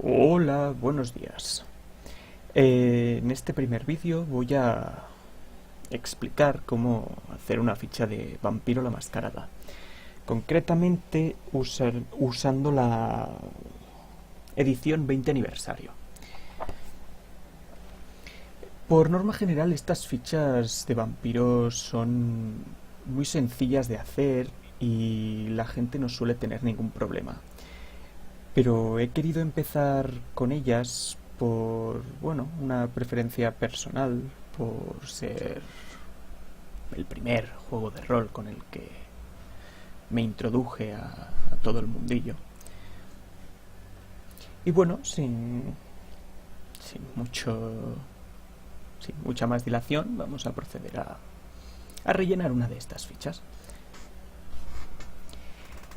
Hola, buenos días. En este primer vídeo voy a explicar cómo hacer una ficha de Vampiro la Mascarada. Concretamente usando la edición 20 aniversario. Por norma general, estas fichas de vampiros son muy sencillas de hacer y la gente no suele tener ningún problema. Pero he querido empezar con ellas por, bueno, una preferencia personal, por ser el primer juego de rol con el que me introduje a todo el mundillo. Y bueno, sin sin mucha más dilación, vamos a proceder a rellenar una de estas fichas.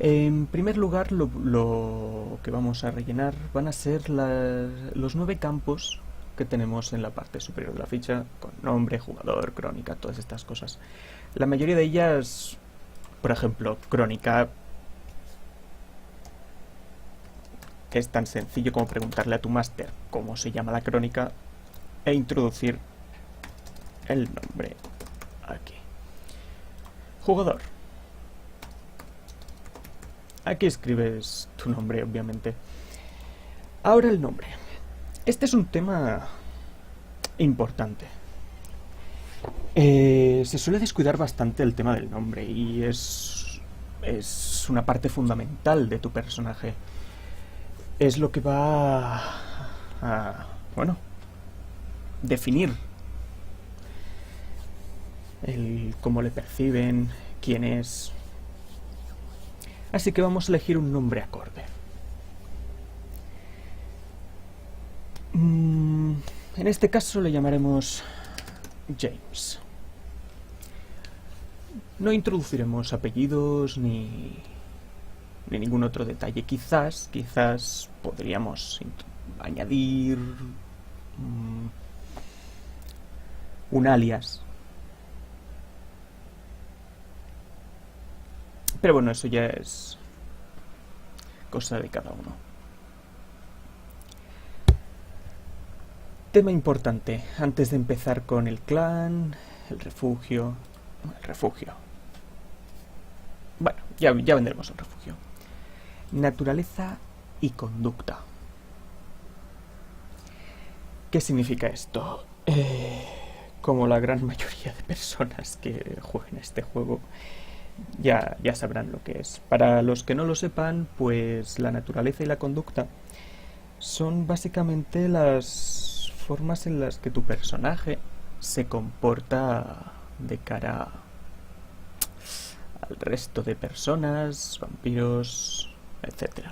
En primer lugar, lo que vamos a rellenar van a ser los 9 campos que tenemos en la parte superior de la ficha, con nombre, jugador, crónica, todas estas cosas. La mayoría de ellas, por ejemplo, crónica, que es tan sencillo como preguntarle a tu máster cómo se llama la crónica e introducir el nombre aquí. Jugador. Aquí escribes tu nombre, obviamente. Ahora el nombre. Este es un tema importante. Se suele descuidar bastante el tema del nombre y es una parte fundamental de tu personaje. Es lo que va bueno, definir el cómo le perciben, quién es. Así que vamos a elegir un nombre acorde. En este caso le llamaremos James. No introduciremos apellidos ni ningún otro detalle. Quizás podríamos añadir un alias. Pero bueno, eso ya es cosa de cada uno. Tema importante, antes de empezar con el clan, el refugio. Bueno, ya vendremos al refugio. Naturaleza y conducta. ¿Qué significa esto? Como la gran mayoría de personas que jueguen este juego ya sabrán lo que es. Para los que no lo sepan, pues la naturaleza y la conducta son básicamente las formas en las que tu personaje se comporta de cara al resto de personas, vampiros, etc.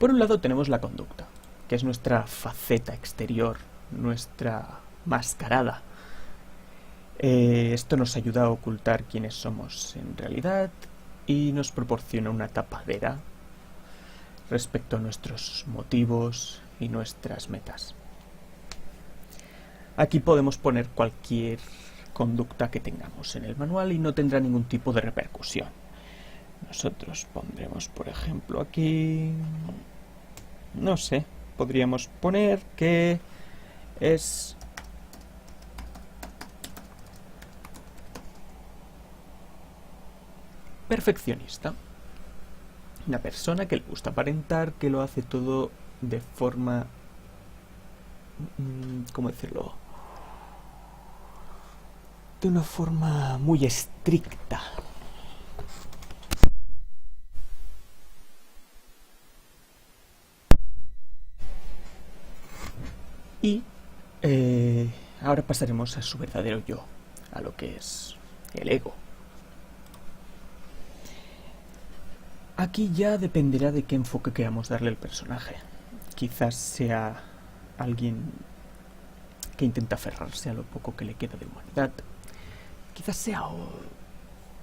Por un lado tenemos la conducta, que es nuestra faceta exterior, nuestra mascarada. Esto nos ayuda a ocultar quiénes somos en realidad y nos proporciona una tapadera respecto a nuestros motivos y nuestras metas. Aquí podemos poner cualquier conducta que tengamos en el manual y no tendrá ningún tipo de repercusión. Nosotros pondremos, por ejemplo, aquí, no sé, podríamos poner que es perfeccionista. Una persona que le gusta aparentar, que lo hace todo de forma, ¿cómo decirlo? De una forma muy estricta. Y ahora pasaremos a su verdadero yo, a lo que es el ego. Aquí ya dependerá de qué enfoque queramos darle al personaje. Quizás sea alguien que intenta aferrarse a lo poco que le queda de humanidad. Quizás sea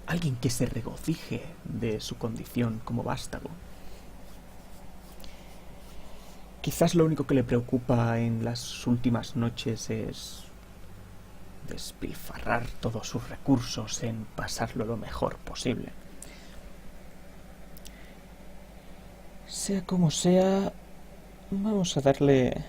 alguien que se regocije de su condición como vástago. Quizás lo único que le preocupa en las últimas noches es despilfarrar todos sus recursos en pasarlo lo mejor posible. Sea como sea, Vamos a darle...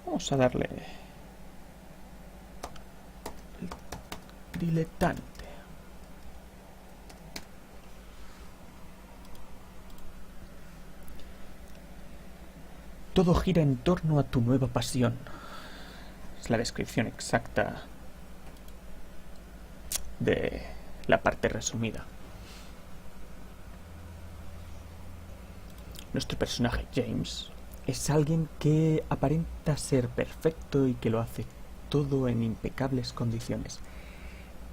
Vamos a darle... Diletante. Todo gira en torno a tu nueva pasión. Es la descripción exacta de la parte resumida. Nuestro personaje, James, es alguien que aparenta ser perfecto y que lo hace todo en impecables condiciones.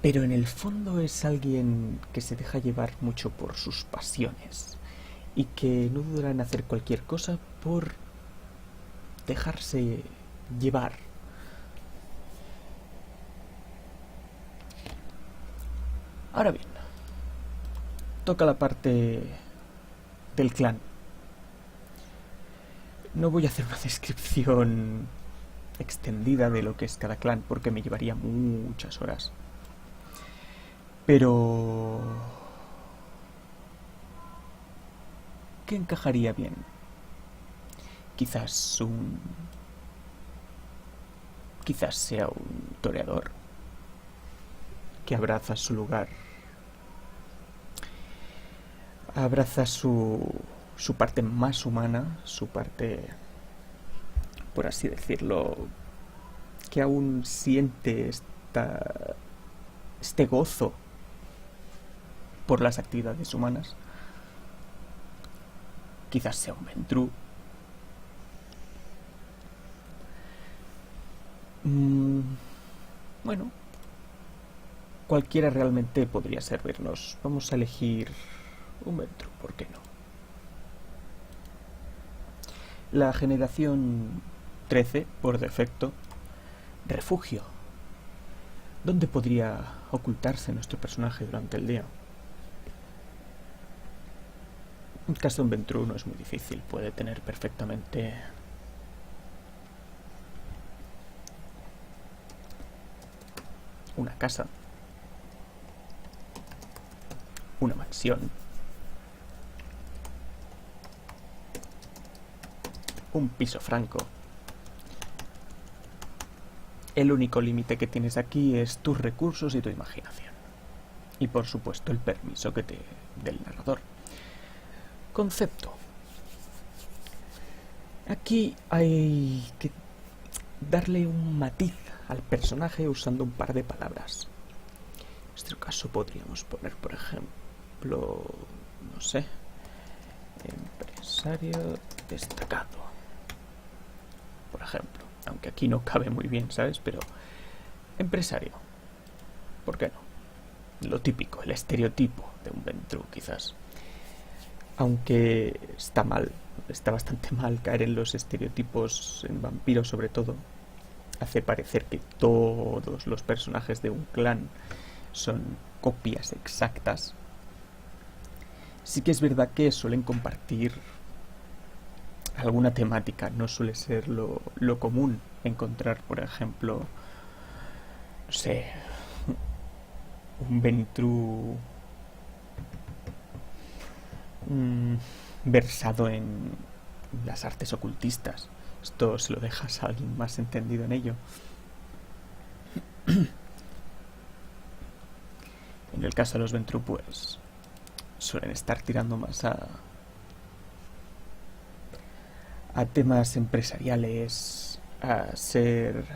Pero en el fondo es alguien que se deja llevar mucho por sus pasiones y que no dudará en hacer cualquier cosa por dejarse llevar. Ahora bien, toca la parte del clan. No voy a hacer una descripción extendida de lo que es cada clan porque me llevaría muchas horas. Pero... ¿qué encajaría bien? Quizás sea un toreador que abraza su lugar, abraza su parte más humana, su parte, por así decirlo, que aún siente este gozo por las actividades humanas. Quizás sea un Ventrue. Bueno, cualquiera realmente podría servirnos. Vamos a elegir un Ventrue, ¿por qué no? La generación 13, por defecto. Refugio. ¿Dónde podría ocultarse nuestro personaje durante el día? En caso de un Ventrue no es muy difícil. Puede tener perfectamente una casa, una mansión, un piso franco. El único límite que tienes aquí es tus recursos y tu imaginación. Y por supuesto el permiso que te dé el narrador. Concepto. Aquí hay que darle un matiz al personaje usando un par de palabras. En nuestro caso podríamos poner, por ejemplo, no sé, empresario destacado, por ejemplo, aunque aquí no cabe muy bien, ¿sabes? Pero empresario, ¿por qué no? Lo típico, el estereotipo de un Ventrue, quizás. Aunque está bastante mal caer en los estereotipos, en vampiros sobre todo. Hace parecer que todos los personajes de un clan son copias exactas. Sí que es verdad que suelen compartir alguna temática, no suele ser lo común encontrar, por ejemplo, no sé, un Ventrue versado en las artes ocultistas. Esto se lo dejas a alguien más entendido en ello. En el caso de los Ventrue, pues suelen estar tirando más a temas empresariales, a ser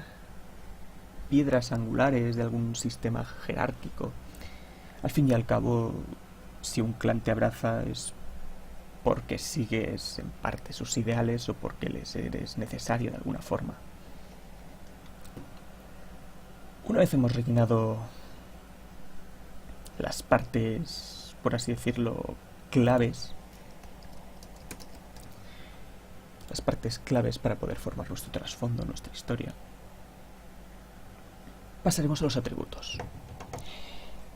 piedras angulares de algún sistema jerárquico. Al fin y al cabo, si un clan te abraza es porque sigues en parte sus ideales o porque les eres necesario de alguna forma. Una vez hemos rellenado las partes, por así decirlo, claves, las partes claves para poder formar nuestro trasfondo, nuestra historia, pasaremos a los atributos,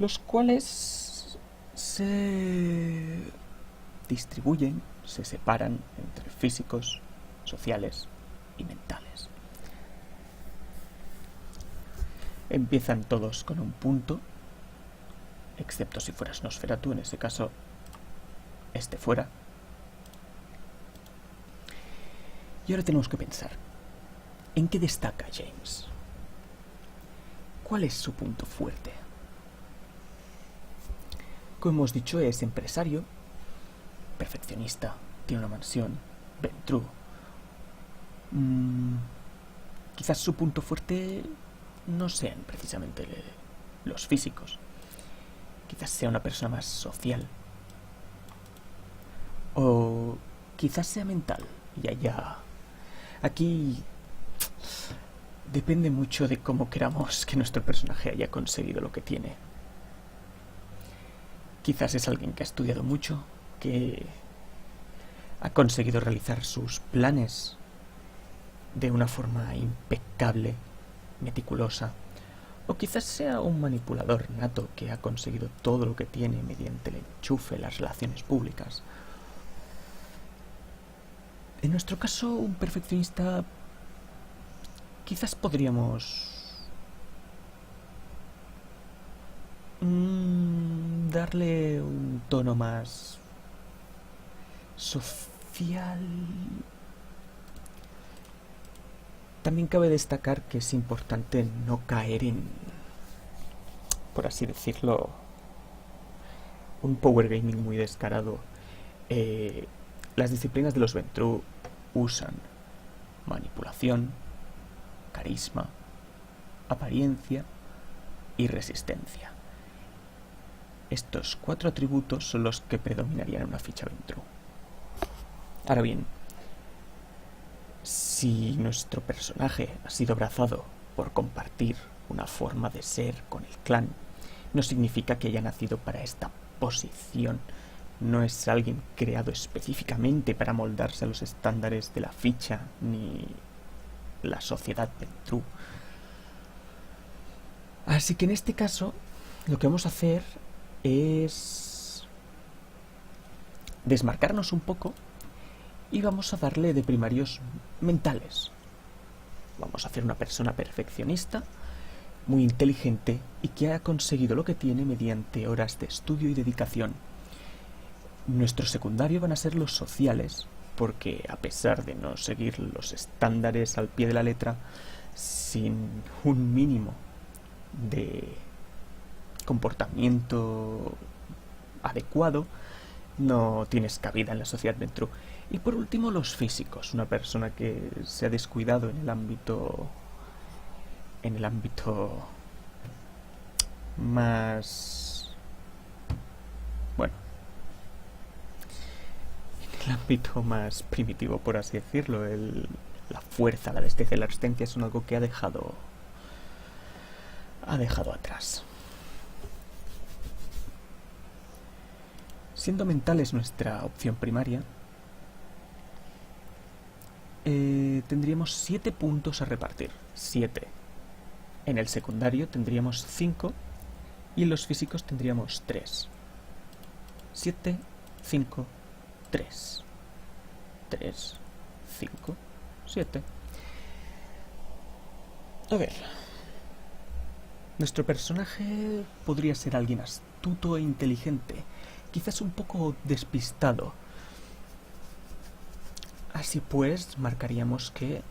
los cuales se distribuyen, se separan entre físicos, sociales y mentales. Empiezan todos con un punto excepto si fueras Nosferatu, en ese caso este fuera. Y ahora tenemos que pensar, ¿en qué destaca James? ¿Cuál es su punto fuerte? Como hemos dicho, es empresario, perfeccionista, tiene una mansión, Ventrue. Quizás su punto fuerte no sean precisamente los físicos. Quizás sea una persona más social. O quizás sea mental. Y allá... Aquí... depende mucho de cómo queramos que nuestro personaje haya conseguido lo que tiene. Quizás es alguien que ha estudiado mucho, que ha conseguido realizar sus planes de una forma impecable, meticulosa. O quizás sea un manipulador nato que ha conseguido todo lo que tiene mediante el enchufe, las relaciones públicas. En nuestro caso, un perfeccionista, quizás podríamos darle un tono más social. También cabe destacar que es importante no caer en, por así decirlo, un power gaming muy descarado. Las disciplinas de los Ventrue usan manipulación, carisma, apariencia y resistencia. Estos 4 atributos son los que predominarían en una ficha Ventrue. Ahora bien, si nuestro personaje ha sido abrazado por compartir una forma de ser con el clan, no significa que haya nacido para esta posición. No es alguien creado específicamente para moldarse a los estándares de la ficha ni la sociedad Ventrue. Así que en este caso, lo que vamos a hacer es desmarcarnos un poco y vamos a darle de primarios mentales. Vamos a hacer una persona perfeccionista, muy inteligente y que ha conseguido lo que tiene mediante horas de estudio y dedicación. Nuestro secundario van a ser los sociales, porque a pesar de no seguir los estándares al pie de la letra, sin un mínimo de comportamiento adecuado, no tienes cabida en la sociedad Ventrue. Y por último, los físicos, una persona que se ha descuidado en el ámbito más, bueno, en el ámbito más primitivo, por así decirlo. La fuerza, la destreza y la resistencia son algo que ha dejado atrás. Siendo mentales nuestra opción primaria, tendríamos 7 puntos a repartir. 7. En el secundario tendríamos 5 y en los físicos tendríamos 3. 7, 5, 3. 3, 5, 7. A ver. Nuestro personaje podría ser alguien astuto e inteligente, quizás un poco despistado. Así pues, marcaríamos que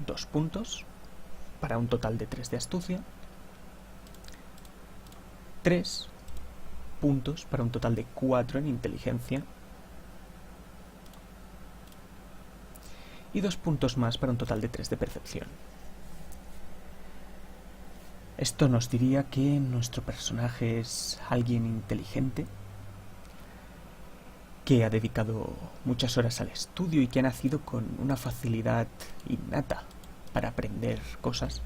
2 puntos para un total de 3 de astucia, 3 puntos para un total de 4 en inteligencia y 2 puntos más para un total de 3 de percepción. Esto nos diría que nuestro personaje es alguien inteligente, que ha dedicado muchas horas al estudio y que ha nacido con una facilidad innata para aprender cosas,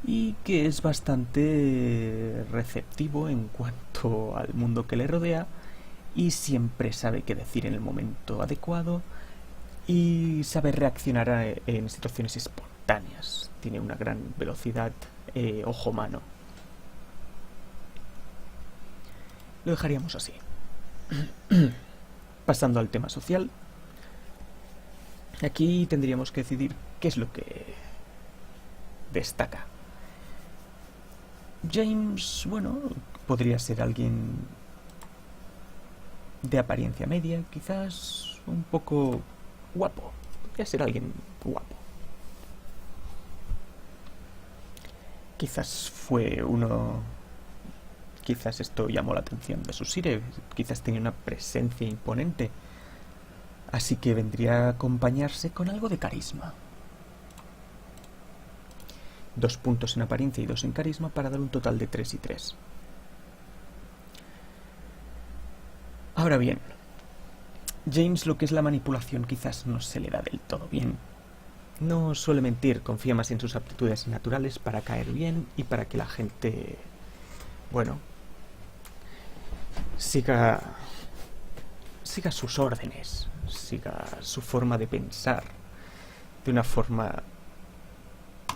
y que es bastante receptivo en cuanto al mundo que le rodea y siempre sabe qué decir en el momento adecuado y sabe reaccionar en situaciones espontáneas. Tiene una gran velocidad ojo-mano. Lo dejaríamos así. Pasando al tema social, aquí tendríamos que decidir qué es lo que destaca. James, bueno, podría ser alguien de apariencia media, quizás un poco guapo. Podría ser alguien guapo. Quizás fue uno... Quizás esto llamó la atención de su sire, quizás tenía una presencia imponente. Así que vendría a acompañarse con algo de carisma. 2 puntos en apariencia y 2 en carisma para dar un total de 3 y 3. Ahora bien, James lo que es la manipulación quizás no se le da del todo bien. No suele mentir, confía más en sus aptitudes naturales para caer bien y para que la gente, bueno, siga sus órdenes, siga su forma de pensar, de una forma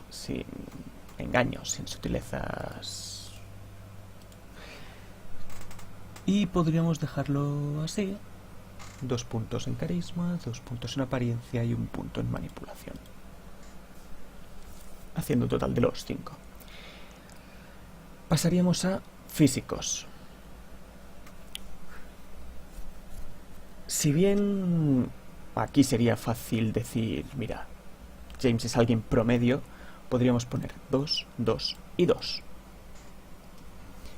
sin engaños, sin sutilezas. Y podríamos dejarlo así. 2 puntos en carisma, 2 puntos en apariencia y 1 punto en manipulación. Haciendo un total de los 5. Pasaríamos a físicos. Si bien aquí sería fácil decir, mira, James es alguien promedio, podríamos poner 2, 2 y 2.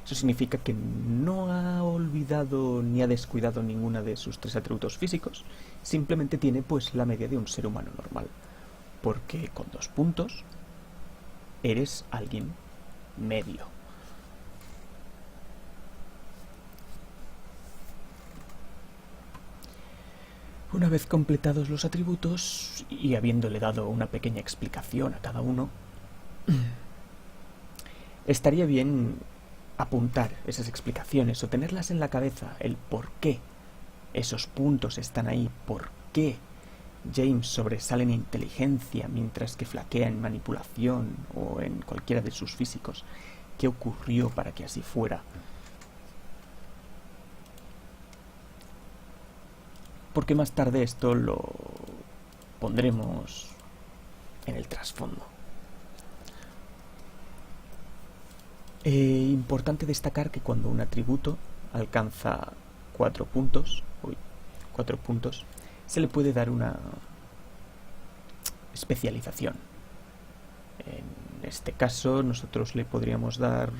Eso significa que no ha olvidado ni ha descuidado ninguna de sus 3 atributos físicos, simplemente tiene pues la media de un ser humano normal, porque con 2 puntos eres alguien medio. Una vez completados los atributos y habiéndole dado una pequeña explicación a cada uno, estaría bien apuntar esas explicaciones o tenerlas en la cabeza, el por qué esos puntos están ahí, por qué James sobresale en inteligencia mientras que flaquea en manipulación o en cualquiera de sus físicos. ¿Qué ocurrió para que así fuera? Porque más tarde esto lo pondremos en el trasfondo. Importante destacar que cuando un atributo alcanza 4 puntos, se le puede dar una especialización. En este caso, nosotros le podríamos dar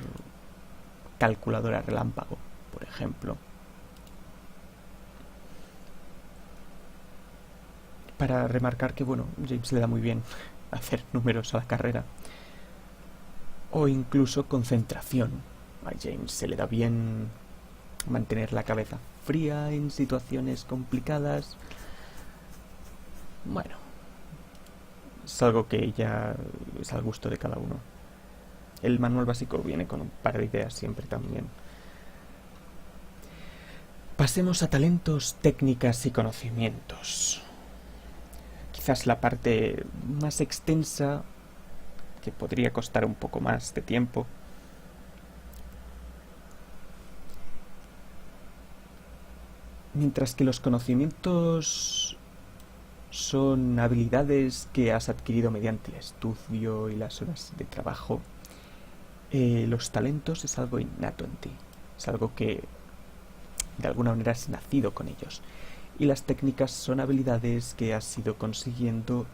calculadora relámpago, por ejemplo, para remarcar que, bueno, James le da muy bien hacer números a la carrera. O incluso concentración. A James se le da bien mantener la cabeza fría en situaciones complicadas. Bueno, es algo que ya es al gusto de cada uno. El manual básico viene con un par de ideas siempre también. Pasemos a talentos, técnicas y conocimientos. Quizás la parte más extensa, que podría costar un poco más de tiempo. Mientras que los conocimientos son habilidades que has adquirido mediante el estudio y las horas de trabajo, los talentos es algo innato en ti, es algo que de alguna manera has nacido con ellos. Y las técnicas son habilidades que has ido consiguiendo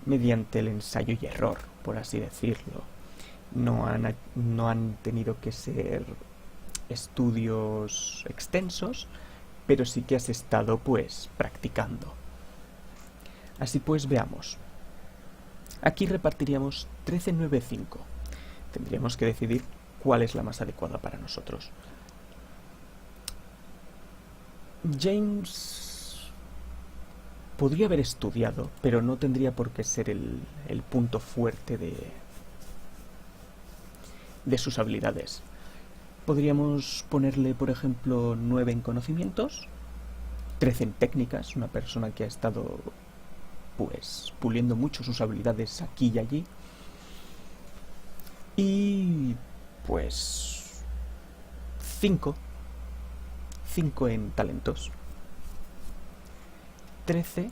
mediante el ensayo y error, por así decirlo. No han tenido que ser estudios extensos, pero sí que has estado pues practicando. Así pues, veamos. Aquí repartiríamos 13, 9, 5. Tendríamos que decidir cuál es la más adecuada para nosotros. James podría haber estudiado, pero no tendría por qué ser el punto fuerte de sus habilidades. Podríamos ponerle, por ejemplo, 9 en conocimientos, 13 en técnicas, una persona que ha estado pues puliendo mucho sus habilidades aquí y allí. Y pues 5 en talentos. 13,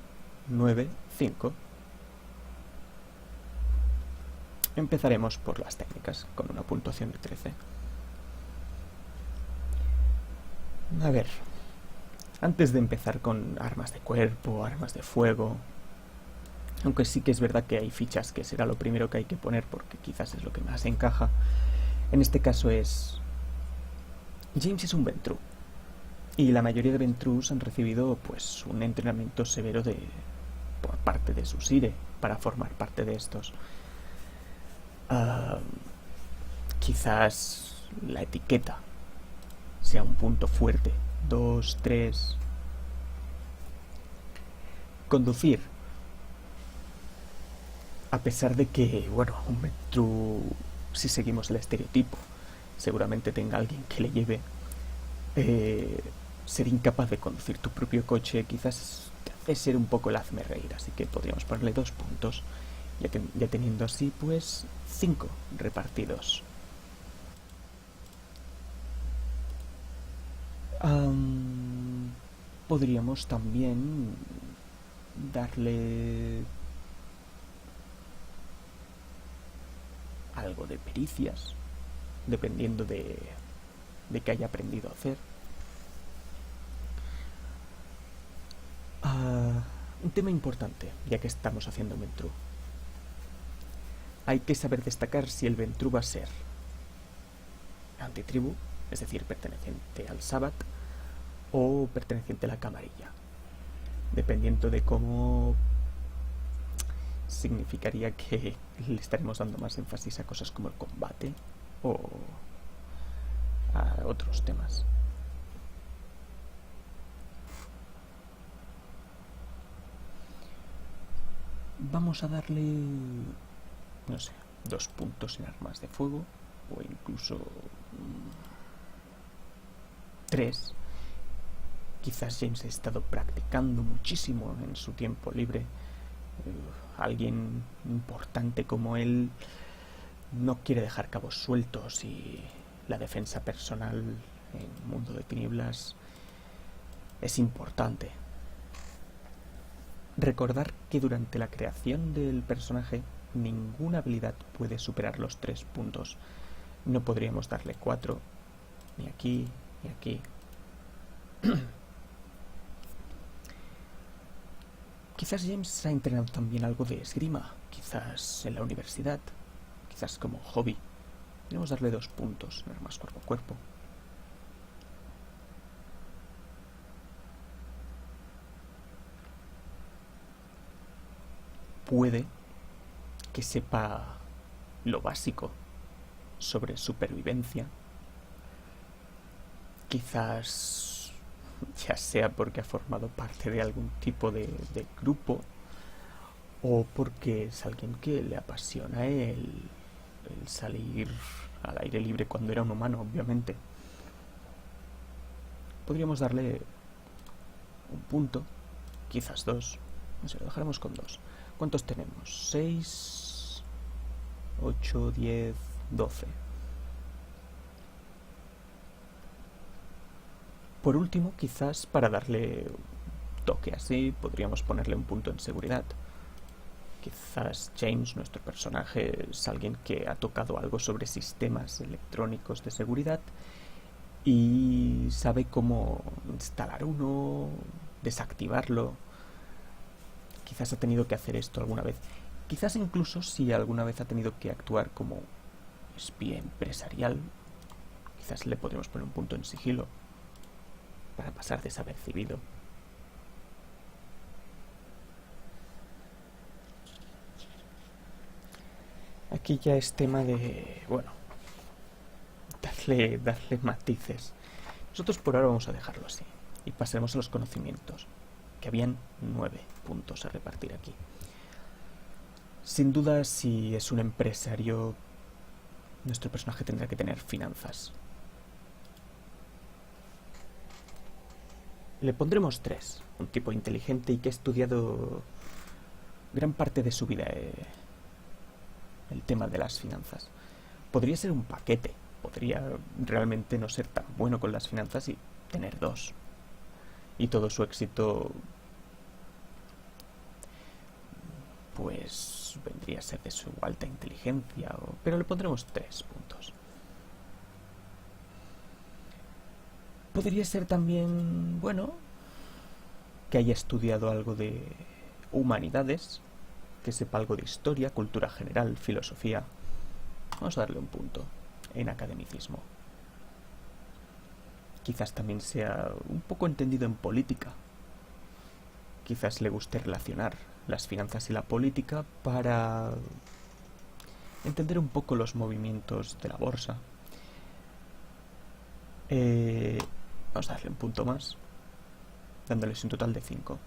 9, 5. Empezaremos por las técnicas, con una puntuación de 13. A ver, antes de empezar con armas de cuerpo, armas de fuego, aunque sí que es verdad que hay fichas que será lo primero que hay que poner porque quizás es lo que más encaja, en este caso es... James es un Ventrue, y la mayoría de Ventrues han recibido pues un entrenamiento severo por parte de su sire para formar parte de estos. Quizás la etiqueta sea un punto fuerte. 2, 3. Conducir. A pesar de que, bueno, un Ventrue, si seguimos el estereotipo, seguramente tenga alguien que le lleve. Ser incapaz de conducir tu propio coche quizás te hace ser un poco el hazme reír, así que podríamos ponerle 2 puntos, ya teniendo así pues 5 repartidos. Podríamos también darle algo de pericias, dependiendo de qué haya aprendido a hacer. Un tema importante, ya que estamos haciendo un Ventrue. Hay que saber destacar si el Ventrue va a ser antitribu, es decir, perteneciente al Sabbath, o perteneciente a la camarilla. Dependiendo de cómo, significaría que le estaremos dando más énfasis a cosas como el combate o a otros temas. Vamos a darle, no sé, 2 puntos en armas de fuego, o incluso 3. Quizás James ha estado practicando muchísimo en su tiempo libre. Alguien importante como él no quiere dejar cabos sueltos, y la defensa personal en Mundo de Tinieblas es importante. Recordar que durante la creación del personaje ninguna habilidad puede superar los 3 puntos. No podríamos darle 4, ni aquí, ni aquí. Quizás James ha entrenado también algo de esgrima, quizás en la universidad, quizás como hobby. Podríamos darle 2 puntos en armas cuerpo a cuerpo. Puede que sepa lo básico sobre supervivencia. Quizás ya sea porque ha formado parte de algún tipo de grupo, o porque es alguien que le apasiona el salir al aire libre cuando era un humano, obviamente. Podríamos darle un punto, quizás 2. No sé, lo dejaremos con 2. ¿Cuántos tenemos? 6, 8, 10, 12. Por último, quizás para darle toque así, podríamos ponerle un punto en seguridad. Quizás James, nuestro personaje, es alguien que ha tocado algo sobre sistemas electrónicos de seguridad y sabe cómo instalar uno, desactivarlo. Quizás ha tenido que hacer esto alguna vez. Quizás incluso si alguna vez ha tenido que actuar como espía empresarial, quizás le podremos poner un punto en sigilo para pasar desapercibido. Aquí ya es tema de, bueno, darle matices. Nosotros por ahora vamos a dejarlo así y pasemos a los conocimientos, que habían 9 puntos a repartir aquí. Sin duda, si es un empresario, nuestro personaje tendrá que tener finanzas. Le pondremos 3, un tipo inteligente y que ha estudiado gran parte de su vida el tema de las finanzas. Podría ser un paquete, podría realmente no ser tan bueno con las finanzas y tener 2. Y todo su éxito, pues, puntos vendría a ser de su alta inteligencia, pero le pondremos 3 puntos. Podría ser también, bueno, que haya estudiado algo de humanidades, que sepa algo de historia, cultura general, filosofía. Vamos a darle un punto en academicismo. Quizás también sea un poco entendido en política. Quizás le guste relacionar las finanzas y la política para entender un poco los movimientos de la bolsa. Vamos a darle un punto más, dándoles un total de 5.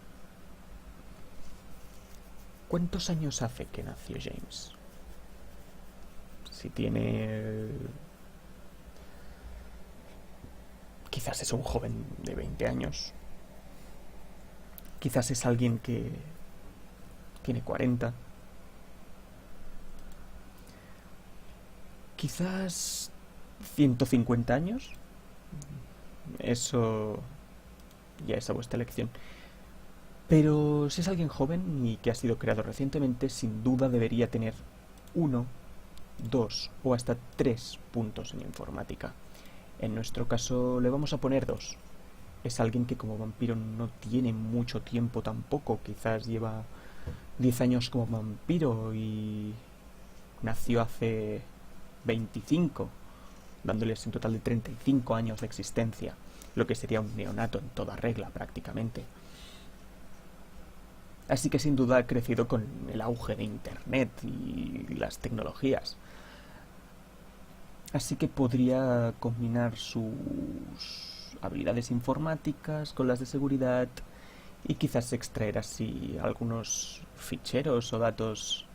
¿Cuántos años hace que nació James? Si tiene... Quizás es un joven de 20 años. Quizás es alguien que tiene 40. Quizás 150 años. Eso ya es a vuestra elección. Pero si es alguien joven y que ha sido creado recientemente, sin duda debería tener 1, 2 o hasta 3 puntos en informática. En nuestro caso le vamos a poner 2. Es alguien que como vampiro no tiene mucho tiempo tampoco. Quizás lleva 10 años como vampiro y nació hace 25, dándoles un total de 35 años de existencia, lo que sería un neonato en toda regla prácticamente. Así que sin duda ha crecido con el auge de Internet y las tecnologías. Así que podría combinar sus habilidades informáticas con las de seguridad y quizás extraer así algunos ficheros o datos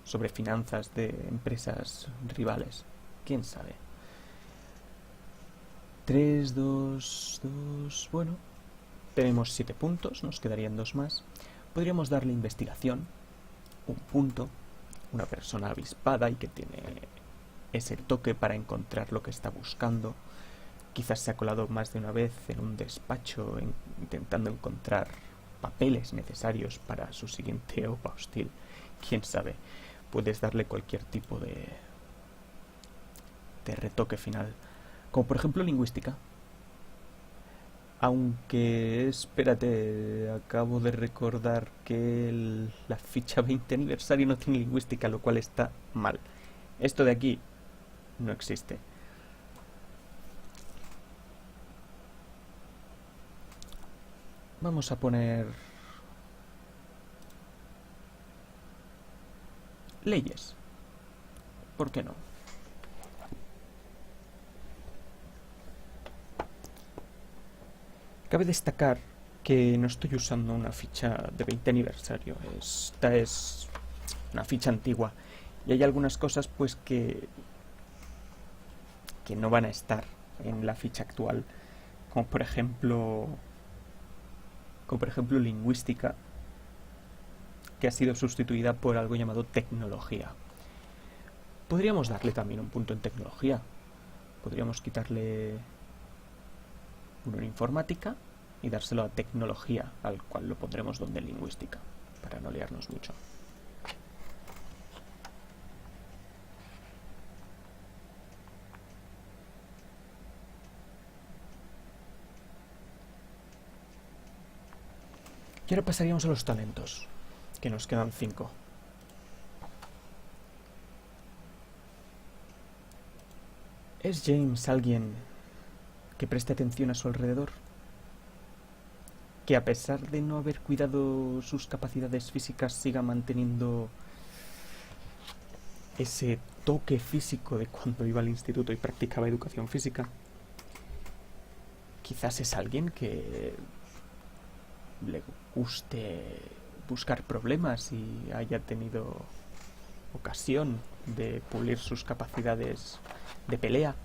sobre finanzas de empresas rivales. ¿Quién sabe? 3, 2, 2... Bueno, tenemos 7 puntos, nos quedarían 2 más. Podríamos darle investigación, 1 punto, una persona avispada y que tiene ese toque para encontrar lo que está buscando. Quizás se ha colado más de una vez en un despacho intentando encontrar papeles necesarios para su siguiente OPA hostil. Quién sabe, puedes darle cualquier tipo de retoque final, como por ejemplo lingüística. Aunque, espérate, acabo de recordar que la ficha 20 aniversario no tiene lingüística, lo cual está mal. Esto de aquí no existe. Vamos a poner leyes. ¿Por qué no? Cabe destacar que no estoy usando una ficha de 20 aniversario. Esta es una ficha antigua. Y hay algunas cosas pues que no van a estar en la ficha actual. Como por ejemplo lingüística, que ha sido sustituida por algo llamado tecnología. Podríamos darle también un punto en tecnología. Podríamos quitarle uno en informática y dárselo a tecnología, al cual lo pondremos donde en lingüística, para no liarnos mucho. Y ahora pasaríamos a los talentos, que nos quedan 5. ¿Es James alguien que preste atención a su alrededor? Que a pesar de no haber cuidado sus capacidades físicas siga manteniendo ese toque físico de cuando iba al instituto y practicaba educación física. Quizás es alguien que le guste buscar problemas y haya tenido ocasión de pulir sus capacidades de pelea.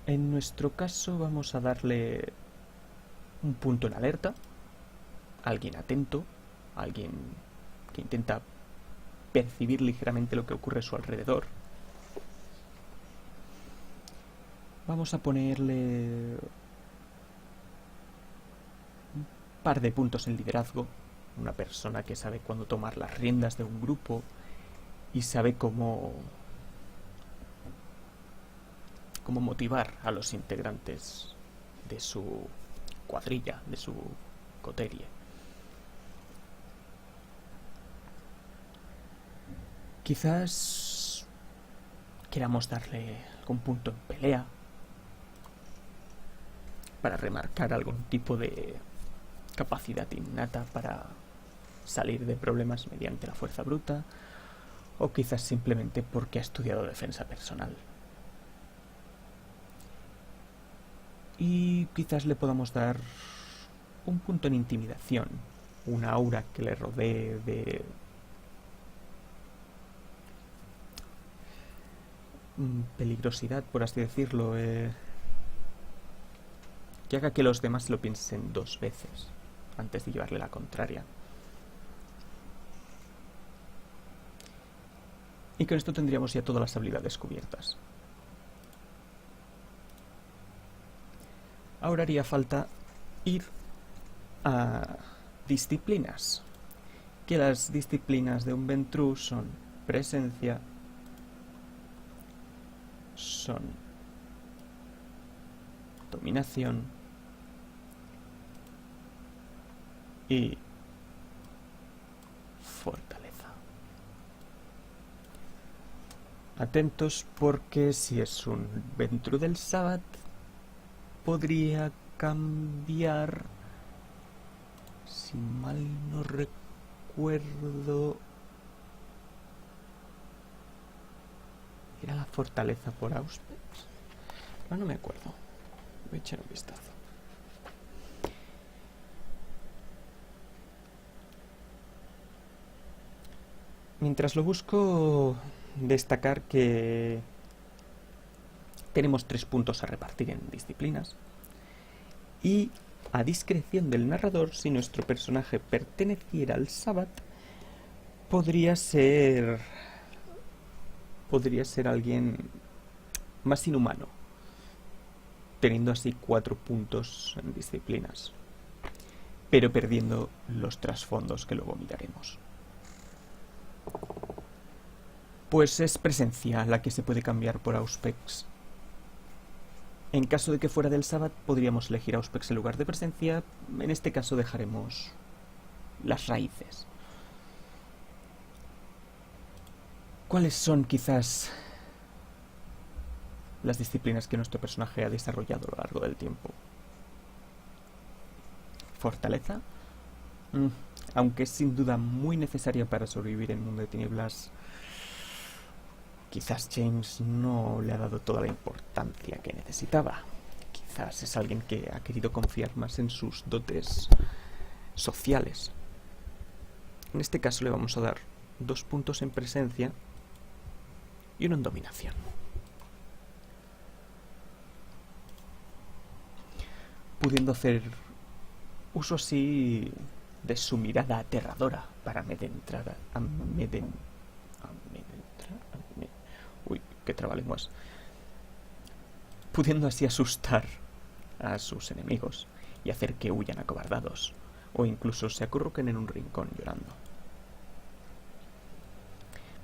En nuestro caso vamos a darle un punto en alerta, alguien atento, alguien que intenta percibir ligeramente lo que ocurre a su alrededor. Vamos a ponerle un par de puntos en liderazgo, una persona que sabe cuándo tomar las riendas de un grupo y sabe cómo motivar a los integrantes de su cuadrilla, de su coterie. Quizás queramos darle algún punto en pelea para remarcar algún tipo de capacidad innata para salir de problemas mediante la fuerza bruta, o quizás simplemente porque ha estudiado defensa personal. Y quizás le podamos dar un punto en intimidación, una aura que le rodee de peligrosidad, por así decirlo, que haga que los demás lo piensen dos veces antes de llevarle la contraria. Y con esto tendríamos ya todas las habilidades cubiertas. Ahora haría falta ir a disciplinas, que las disciplinas de un Ventrue son presencia, son dominación y fortaleza. Atentos, porque si es un Ventrue del Sabbath, podría cambiar, si mal no recuerdo, era la fortaleza por Auspex. No me acuerdo. Voy a echar un vistazo. Mientras lo busco, destacar que tenemos 3 puntos a repartir en disciplinas, y a discreción del narrador, si nuestro personaje perteneciera al Sabbath, podría ser alguien más inhumano, teniendo así 4 puntos en disciplinas, pero perdiendo los trasfondos que luego miraremos. Pues es presencia la que se puede cambiar por Auspex. En caso de que fuera del Sabbath, podríamos elegir Auspex en lugar de presencia. En este caso dejaremos las raíces. ¿Cuáles son quizás las disciplinas que nuestro personaje ha desarrollado a lo largo del tiempo? Fortaleza, aunque es sin duda muy necesaria para sobrevivir en un mundo de tinieblas, quizás James no le ha dado toda la importancia que necesitaba. Quizás es alguien que ha querido confiar más en sus dotes sociales. En este caso le vamos a dar 2 puntos en presencia y 1 en dominación. Pudiendo hacer uso así de su mirada aterradora para amedrentar. Uy, qué trabalenguas. Pudiendo así asustar a sus enemigos y hacer que huyan acobardados, o incluso se acurruquen en un rincón llorando.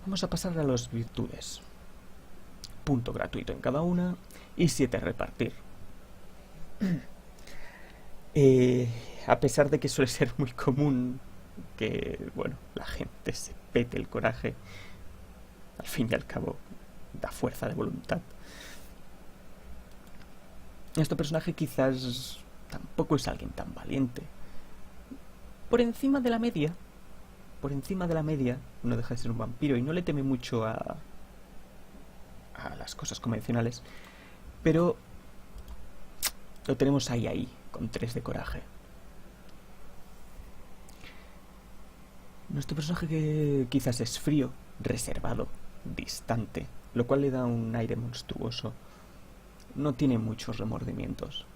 Vamos a pasar a las virtudes. Punto gratuito en cada una y 7 a repartir. A pesar de que suele ser muy común que, la gente se pete el coraje, al fin y al cabo da fuerza de voluntad. Este personaje quizás tampoco es alguien tan valiente. Por encima de la media, no deja de ser un vampiro y no le teme mucho a las cosas convencionales, pero lo tenemos ahí, con 3 de coraje. Nuestro personaje que quizás es frío, reservado, distante, lo cual le da un aire monstruoso. No tiene muchos remordimientos.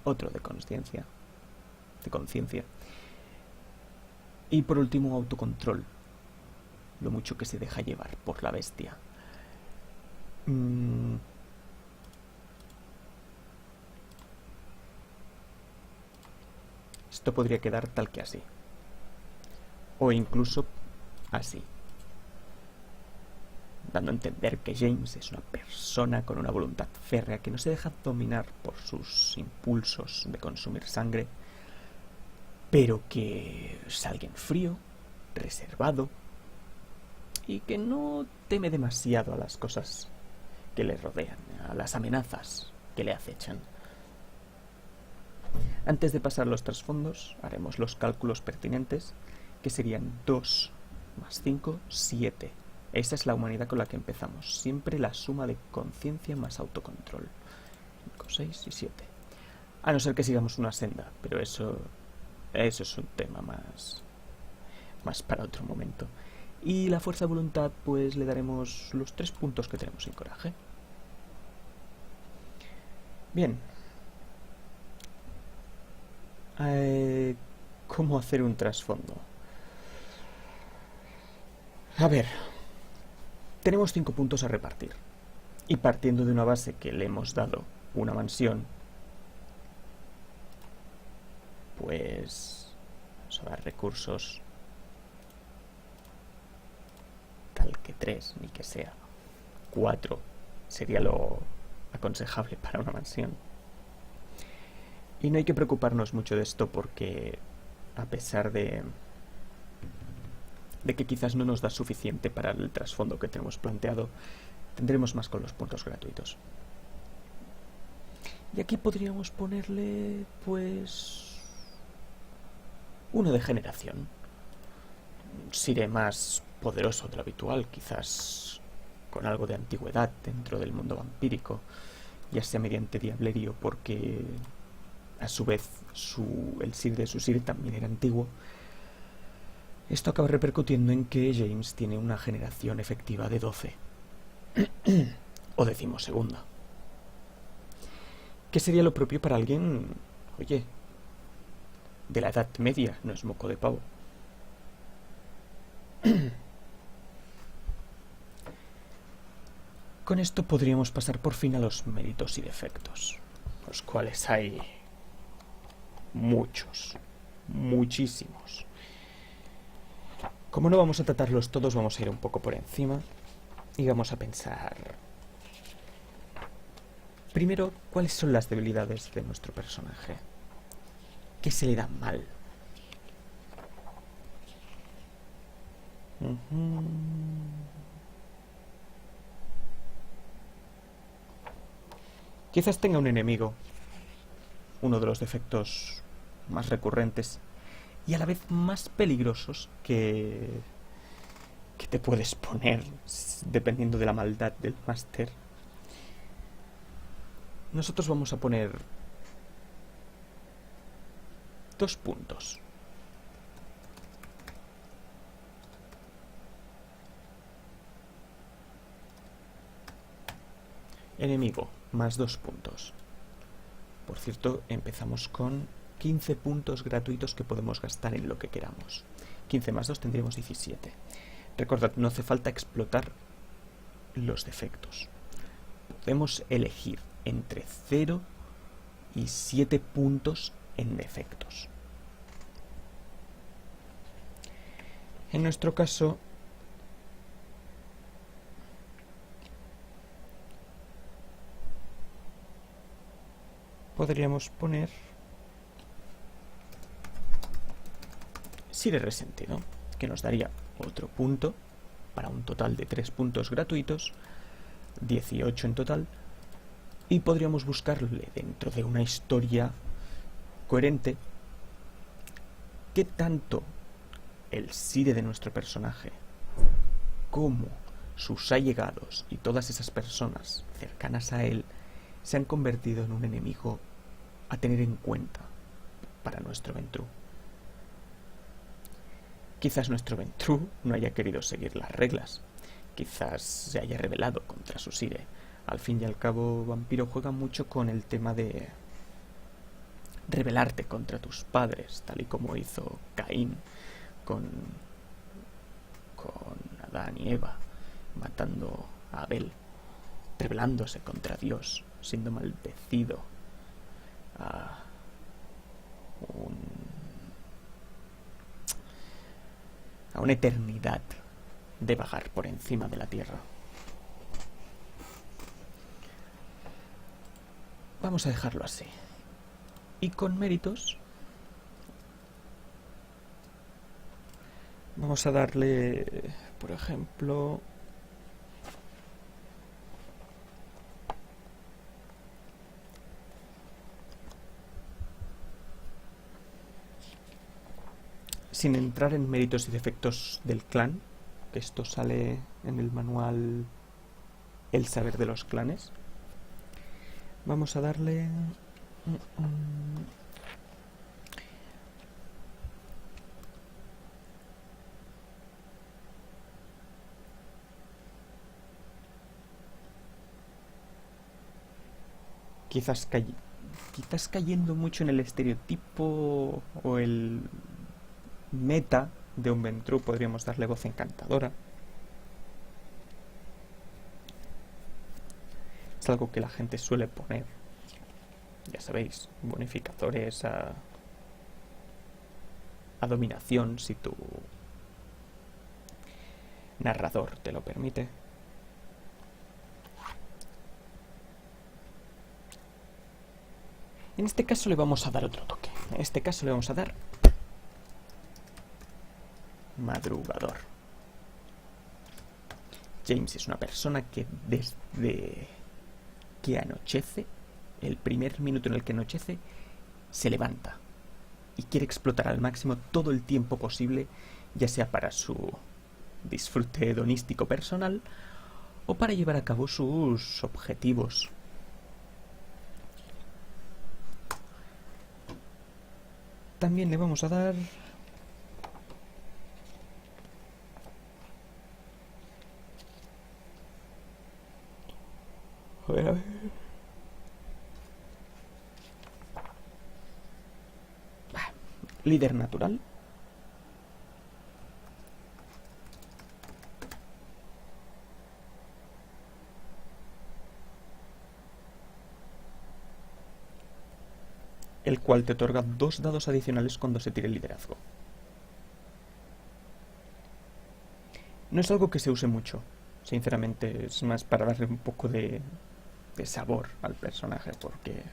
Otro de conciencia. Y por último, autocontrol. Lo mucho que se deja llevar por la bestia. esto podría quedar tal que así. O incluso así. Dando a entender que James es una persona con una voluntad férrea que no se deja dominar por sus impulsos de consumir sangre, pero que es alguien frío, reservado y que no teme demasiado a las cosas que le rodean, a las amenazas que le acechan. Antes de pasar los trasfondos, haremos los cálculos pertinentes, que serían 2 más 5, 7. Esa es la humanidad con la que empezamos. Siempre la suma de conciencia más autocontrol. 5, 6 y 7. A no ser que sigamos una senda, pero eso es un tema más para otro momento. Y la fuerza de voluntad, pues le daremos los 3 puntos que tenemos en coraje. Bien. ¿Cómo hacer un trasfondo? A ver, tenemos 5 puntos a repartir. Y partiendo de una base que le hemos dado una mansión, pues sobrar recursos tal que 3, ni que sea 4 sería lo aconsejable para una mansión. Y no hay que preocuparnos mucho de esto porque, a pesar de que quizás no nos da suficiente para el trasfondo que tenemos planteado, tendremos más con los puntos gratuitos. Y aquí podríamos ponerle, pues, uno de generación. Un Sire más poderoso de lo habitual, quizás con algo de antigüedad dentro del mundo vampírico, ya sea mediante diablerio, porque a su vez el Sire de su Sire también era antiguo. Esto acaba repercutiendo en que James tiene una generación efectiva de 12. O 12ª. Que sería lo propio para alguien, oye, de la Edad Media, no es moco de pavo. Con esto podríamos pasar por fin a los méritos y defectos, los cuales hay muchos, muchísimos. Como no vamos a tratarlos todos, vamos a ir un poco por encima y vamos a pensar primero cuáles son las debilidades de nuestro personaje. ¿Qué se le da mal? Quizás tenga un enemigo, uno de los defectos más recurrentes y a la vez más peligrosos que te puedes poner dependiendo de la maldad del máster. Nosotros vamos a poner 2 puntos. Enemigo, más 2 puntos. Por cierto, empezamos con 15 puntos gratuitos que podemos gastar en lo que queramos. 15 más 2 tendríamos 17. Recordad, no hace falta explotar los defectos. Podemos elegir entre 0 y 7 puntos en defectos. En nuestro caso, podríamos poner Sire resentido, que nos daría otro punto para un total de 3 puntos gratuitos, 18 en total, y podríamos buscarle dentro de una historia coherente qué tanto el Sire de nuestro personaje como sus allegados y todas esas personas cercanas a él se han convertido en un enemigo a tener en cuenta para nuestro Ventrue. Quizás nuestro Ventrue no haya querido seguir las reglas, quizás se haya rebelado contra su Sire. Al fin y al cabo, Vampiro juega mucho con el tema de rebelarte contra tus padres, tal y como hizo Caín con Adán y Eva, matando a Abel, rebelándose contra Dios, siendo maldecido a un a una eternidad de vagar por encima de la Tierra. Vamos a dejarlo así. Y con méritos vamos a darle, por ejemplo, sin entrar en méritos y defectos del clan, que esto sale en el manual El saber de los clanes, vamos a darle quizás cayendo mucho en el estereotipo o el meta de un Ventrue, podríamos darle voz encantadora. Es algo que la gente suele poner, ya sabéis, bonificadores a dominación si tu narrador te lo permite. En este caso le vamos a dar otro toque. En este caso le vamos a dar madrugador. James es una persona que desde que anochece, el primer minuto en el que anochece, se levanta y quiere explotar al máximo todo el tiempo posible, ya sea para su disfrute hedonístico personal o para llevar a cabo sus objetivos. También le vamos a dar a ver. Líder natural. El cual te otorga 2 dados adicionales cuando se tire el liderazgo. No es algo que se use mucho, sinceramente, es más para darle un poco de sabor al personaje, porque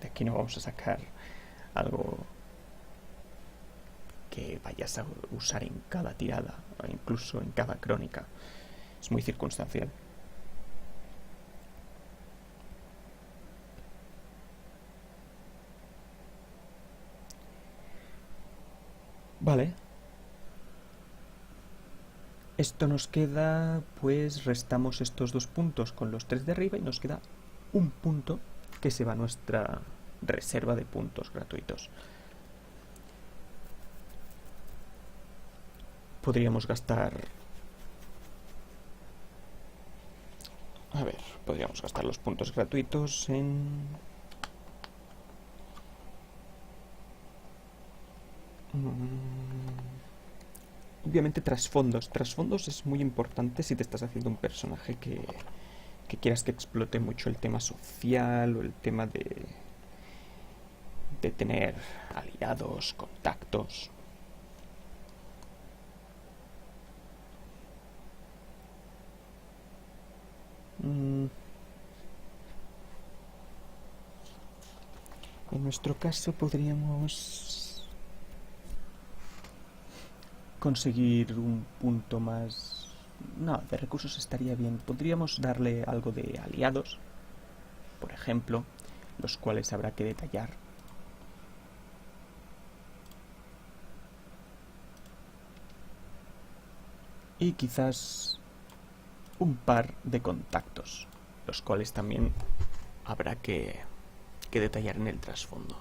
de aquí no vamos a sacar algo que vayas a usar en cada tirada, o incluso en cada crónica. Es muy circunstancial. Vale. Esto nos queda, pues restamos estos 2 puntos con los 3 de arriba y nos queda un punto que se va a nuestra reserva de puntos gratuitos. Podríamos gastar... A ver, podríamos gastar los puntos gratuitos en... Obviamente trasfondos. Trasfondos es muy importante si te estás haciendo un personaje que quieras que explote mucho el tema social o el tema de tener aliados, contactos. En nuestro caso podríamos conseguir un punto más... No, de recursos estaría bien. Podríamos darle algo de aliados, por ejemplo, los cuales habrá que detallar. Y quizás un par de contactos, los cuales también habrá que detallar en el trasfondo.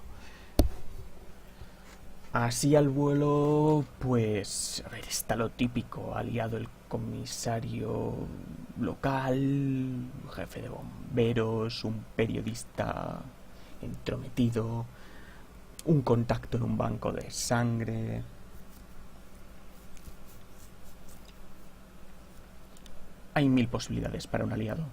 Así al vuelo, pues, a ver, está lo típico: aliado el comisario local, jefe de bomberos, un periodista entrometido, un contacto en un banco de sangre. Hay 1000 posibilidades para un aliado.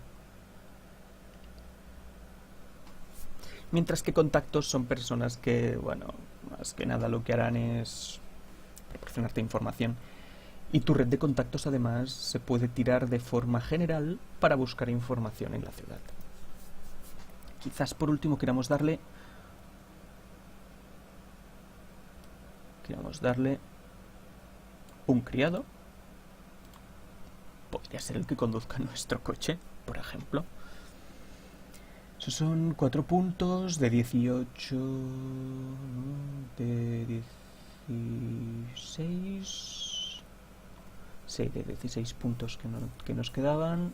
Mientras que contactos son personas que, bueno, más que nada lo que harán es proporcionarte información Y tu red de contactos además se puede tirar de forma general para buscar información en la ciudad. Quizás por último queramos darle un criado. Podría ser el que conduzca nuestro coche, por ejemplo. Esos son 4 puntos de 18... de 16... Sí, de 16 puntos que nos quedaban.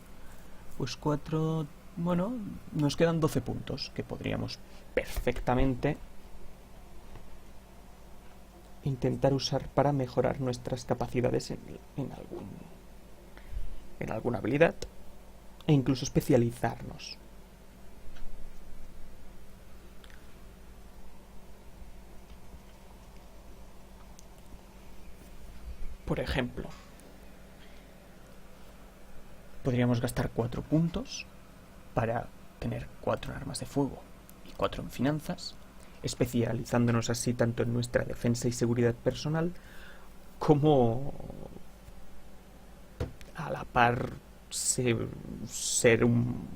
Pues 4... Bueno, nos quedan 12 puntos que podríamos perfectamente intentar usar para mejorar nuestras capacidades en alguna habilidad e incluso especializarnos. Por ejemplo, podríamos gastar 4 puntos para tener 4 en armas de fuego y 4 en finanzas, especializándonos así tanto en nuestra defensa y seguridad personal como a la par ser un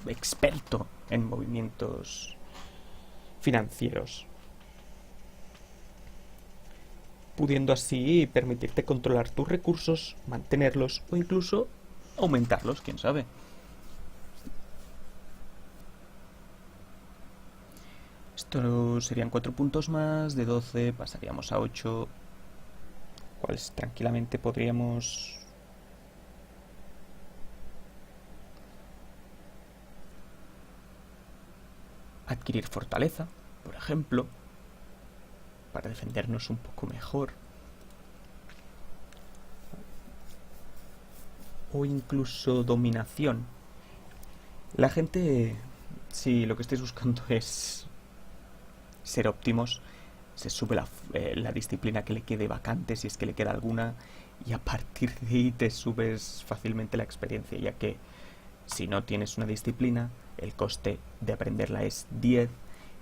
experto en movimientos financieros, pudiendo así permitirte controlar tus recursos, mantenerlos o incluso aumentarlos, quién sabe. Esto serían 4 puntos más, de 12 pasaríamos a 8, cuales tranquilamente podríamos adquirir fortaleza, por ejemplo, para defendernos un poco mejor. O incluso dominación. La gente, si lo que estáis buscando es ser óptimos, se sube la disciplina que le quede vacante, si es que le queda alguna, y a partir de ahí te subes fácilmente la experiencia, ya que si no tienes una disciplina, el coste de aprenderla es 10,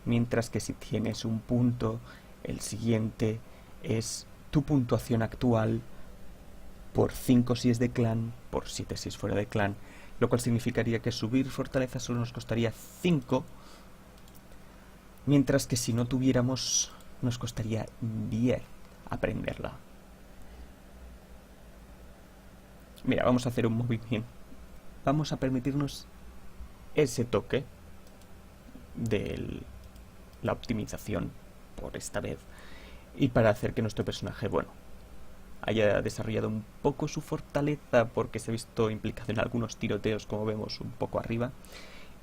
mientras que si tienes un punto, el siguiente es tu puntuación actual por 5 si es de clan, por 7 si es fuera de clan, lo cual significaría que subir fortaleza solo nos costaría 5, mientras que si no tuviéramos nos costaría 10 aprenderla. Mira, vamos a hacer un movimiento. Vamos a permitirnos ese toque de la optimización por esta vez, y para hacer que nuestro personaje, bueno, haya desarrollado un poco su fortaleza porque se ha visto implicado en algunos tiroteos, como vemos un poco arriba,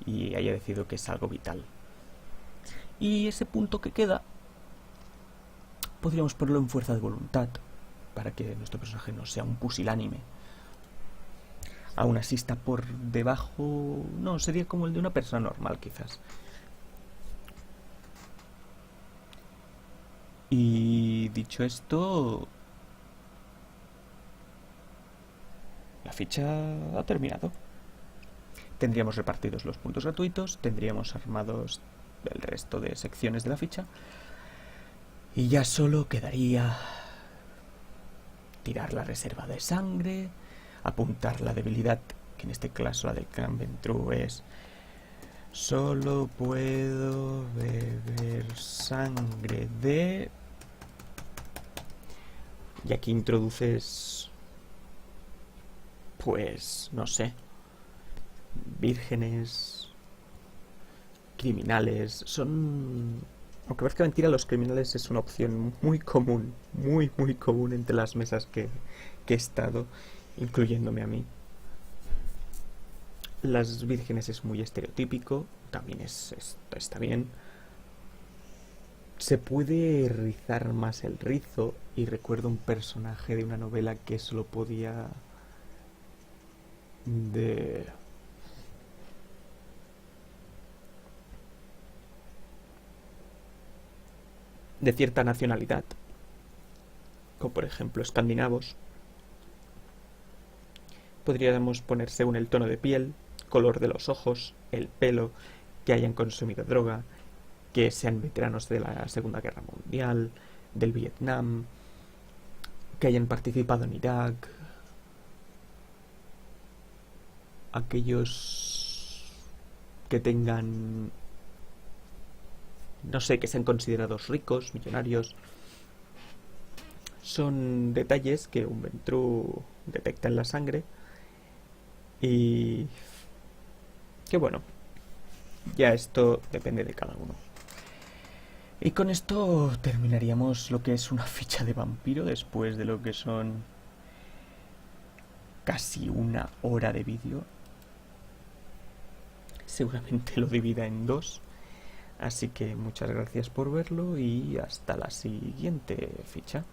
y haya decidido que es algo vital. Y ese punto que queda podríamos ponerlo en fuerza de voluntad para que nuestro personaje no sea un pusilánime. Aún así está por debajo... No, sería como el de una persona normal, quizás. Y dicho esto, la ficha ha terminado. Tendríamos repartidos los puntos gratuitos, tendríamos armados el resto de secciones de la ficha, y ya solo quedaría tirar la reserva de sangre, apuntar la debilidad, que en este caso la del clan Ventru es: solo puedo beber sangre de... Y aquí introduces, pues, no sé, vírgenes, criminales. Aunque parezca mentira, los criminales es una opción muy común, muy común entre las mesas que he estado, incluyéndome a mí. Las vírgenes es muy estereotípico, también está bien. Se puede rizar más el rizo, y recuerdo un personaje de una novela que solo podía de cierta nacionalidad, como por ejemplo escandinavos. Podríamos poner según el tono de piel, color de los ojos, el pelo, que hayan consumido droga, que sean veteranos de la Segunda Guerra Mundial, del Vietnam, que hayan participado en Irak, aquellos que tengan, no sé, que sean considerados ricos, millonarios. Son detalles que un Ventru detecta en la sangre y que bueno, ya esto depende de cada uno. Y con esto terminaríamos lo que es una ficha de vampiro después de lo que son casi una hora de vídeo. Seguramente lo divida en dos. Así que muchas gracias por verlo y hasta la siguiente ficha.